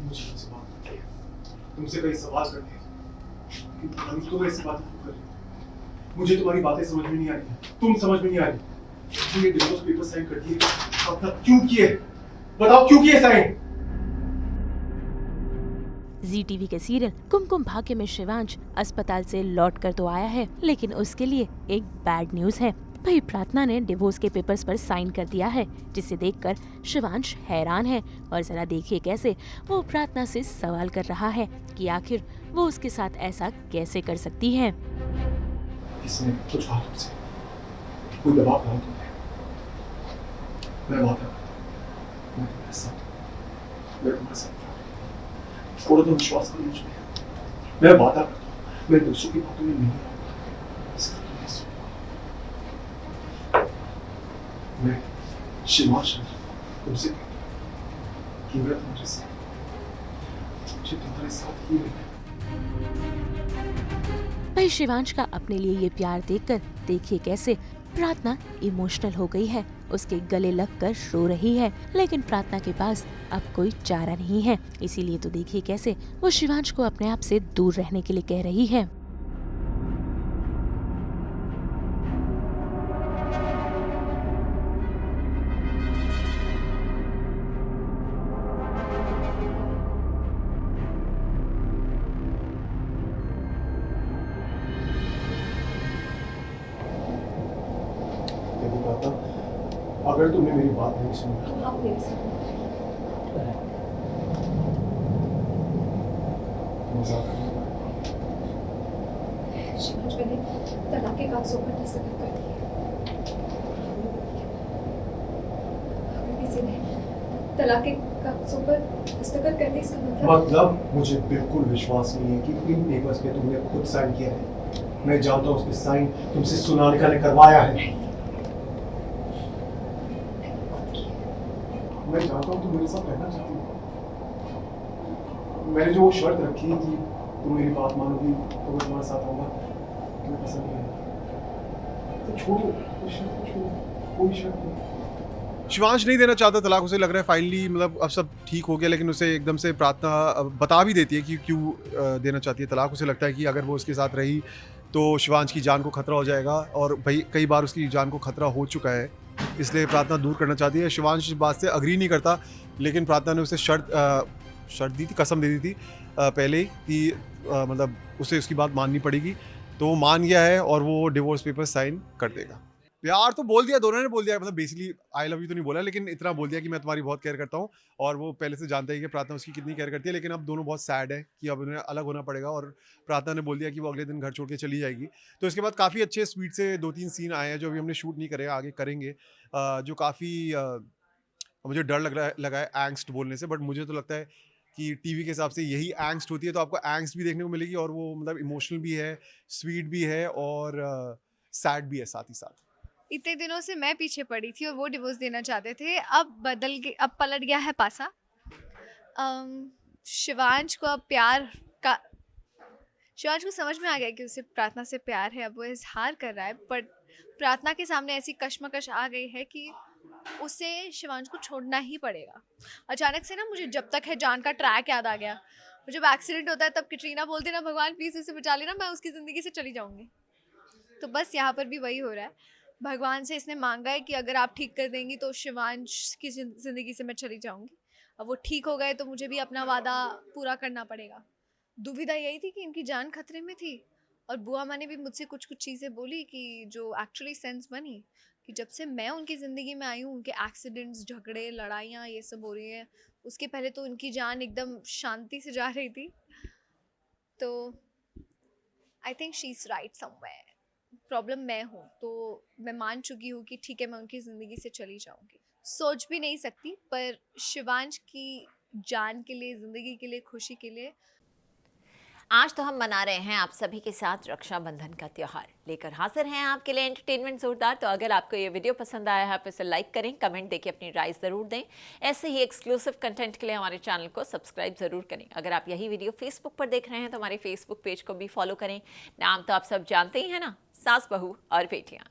मुझे तुमसे बात करनी है, तुमसे कई सवाल करने हैं, लेकिन पता नहीं तुम ऐसी बातें क्यों कर रही हो। मुझे तुम्हारी बातें समझ में नहीं आ रही, तुम समझ में नहीं आ रही। तुमने डिवोर्स पेपर साइन कर दिए, अपना क्यों किए? बताओ क्यों किए साइन? जी टीवी के सीरियल कुमकुम भाग्य में शिवांश अस्पताल से लौट कर तो आया है, लेकिन उसके लिए एक बैड न्यूज है। भाई प्रार्थना ने डिवोर्स के पेपर्स पर साइन कर दिया है, जिसे देखकर शिवांश हैरान है और जरा देखिए कैसे वो प्रार्थना से सवाल कर रहा है कि आखिर वो उसके साथ ऐसा कैसे कर सकती है। इसने कुछ कहा तुमसे? कोई दबाव डाला तुमने? मैं वादा करता हूं, मैं तुम्हारे साथ हूं, मैं तुम्हारे साथ हूं। थोड़ा तो विश्वास करो मुझ में। मैं वादा करता हूं, मैं दूसरों की बातों में नहीं आऊंगा, सिर्फ तुम्हें सुनूंगा। मैं शिवांश तुमसे कहता हूं कि मैं तुम्हारे साथ हूं, मुझे तुम्हारे साथ ही रहना है। भाई शिवांश का अपने लिए ये प्यार देखकर देखिए कैसे प्रार्थना इमोशनल हो गई है, उसके गले लगकर रो रही है, लेकिन प्रार्थना के पास अब कोई चारा नहीं है। इसीलिए तो देखिए कैसे वो शिवांश को अपने आप से दूर रहने के लिए कह रही है। देखो प्रार्थना, अगर तुमने मेरी बात नहीं सुनी तो आप मेरे साथ मजाक कर रही हो। शिवांश मैंने तलाक के कागजों पर दस्तखत कर दिए। अगर किसी ने तलाक के कागजों पर दस्तखत कर दी इसका मतलब मुझे बिल्कुल विश्वास नहीं है कि इन पेपर्स पे तुमने खुद साइन किया है। मैं जानता हूँ उसमें साइन तुमसे सोनालिका ने करवाया है। मैं जानता हूँ तुम मेरे साथ रहना चाहती हो। मैंने जो वो शर्त रखी कि तुम मेरी बात मानोगी तो मैं तुम्हारे साथ रहूंगा, तुम्हें पसंद नहीं है तो छोड़ो, कोई शर्त छोड़ो, कोई शर्त नहीं। शिवांश नहीं देना चाहता तलाक, उसे लग रहा है फाइनली मतलब अब सब ठीक हो गया, लेकिन उसे एकदम से प्रार्थना बता भी देती है कि क्यों देना चाहती है तलाक। उसे लगता है कि अगर वो उसके साथ रही तो शिवांश की जान को खतरा हो जाएगा, और भाई कई बार उसकी जान को खतरा हो चुका है, इसलिए प्रार्थना दूर करना चाहती है। शिवांश इस बात से अग्री नहीं करता, लेकिन प्रार्थना ने उसे शर्त दी थी, कसम दे दी थी पहले ही कि मतलब उसे उसकी बात माननी पड़ेगी। तो वो मान गया है और वो डिवोर्स पेपर साइन कर देगा। प्यार तो बोल दिया, दोनों ने बोल दिया, मतलब बेसिकली आई लव यू तो नहीं बोला, लेकिन इतना बोल दिया कि मैं तुम्हारी बहुत केयर करता हूँ। और वो पहले से जानता है कि प्रार्थना उसकी कितनी केयर करती है, लेकिन अब दोनों बहुत सैड है कि अब उन्हें अलग होना पड़ेगा। और प्रार्थना ने बोल दिया कि वो अगले दिन घर छोड़ के चली जाएगी। तो इसके बाद काफ़ी अच्छे स्वीट से 2-3 सीन आए हैं जो अभी हमने शूट नहीं करे, आगे करेंगे। जो काफ़ी मुझे डर लगा है एंग्स्ट बोलने से, बट मुझे तो लगता है कि टीवी के हिसाब से यही एंग्स्ट होती है, तो आपको एंग्स्ट भी देखने को मिलेगी, और वो मतलब इमोशनल भी है, स्वीट भी है, और सैड भी है साथ ही साथ। इतने दिनों से मैं पीछे पड़ी थी और वो डिवोर्स देना चाहते थे, अब पलट गया है पासा। शिवांश को अब प्यार का शिवांश को समझ में आ गया कि उसे प्रार्थना से प्यार है। अब वो इजहार कर रहा है, बट प्रार्थना के सामने ऐसी कश्मकश आ गई है कि उसे शिवांश को छोड़ना ही पड़ेगा। अचानक से ना मुझे जब तक है जान का ट्रैक याद आ गया। जब एक्सीडेंट होता है तब कैटरीना बोलती ना, भगवान प्लीज उसे बचा लेना, मैं उसकी ज़िंदगी से चली जाऊंगी। तो बस यहाँ पर भी वही हो रहा है। भगवान से इसने मांगा है कि अगर आप ठीक कर देंगी तो शिवांश की ज़िंदगी से मैं चली जाऊंगी। अब वो ठीक हो गए तो मुझे भी अपना वादा पूरा करना पड़ेगा। दुविधा यही थी कि इनकी जान खतरे में थी, और बुआ माँ ने भी मुझसे कुछ कुछ चीज़ें बोली कि जो एक्चुअली सेंस बनी, कि जब से मैं उनकी ज़िंदगी में आई हूँ उनके एक्सीडेंट्स, झगड़े, लड़ाइयाँ ये सब हो रही हैं। उसके पहले तो उनकी जान एकदम शांति से जा रही थी। तो I think she is right somewhere. Problem मैं हूँ, तो मैं मान चुकी हूँ कि ठीक है मैं उनकी ज़िंदगी से चली जाऊँगी। सोच भी नहीं सकती, पर शिवांश की जान के लिए, ज़िंदगी के लिए, खुशी के लिए। आज तो हम मना रहे हैं आप सभी के साथ रक्षाबंधन का त्यौहार, लेकर हाजिर हैं आपके लिए एंटरटेनमेंट जोरदार। तो अगर आपको ये वीडियो पसंद आया है आप इसे लाइक करें, कमेंट देके अपनी राय ज़रूर दें। ऐसे ही एक्सक्लूसिव कंटेंट के लिए हमारे चैनल को सब्सक्राइब ज़रूर करें। अगर आप यही वीडियो फेसबुक पर देख रहे हैं तो हमारे फेसबुक पेज को भी फॉलो करें। नाम तो आप सब जानते ही हैं ना, सास बहू और बेटियाँ।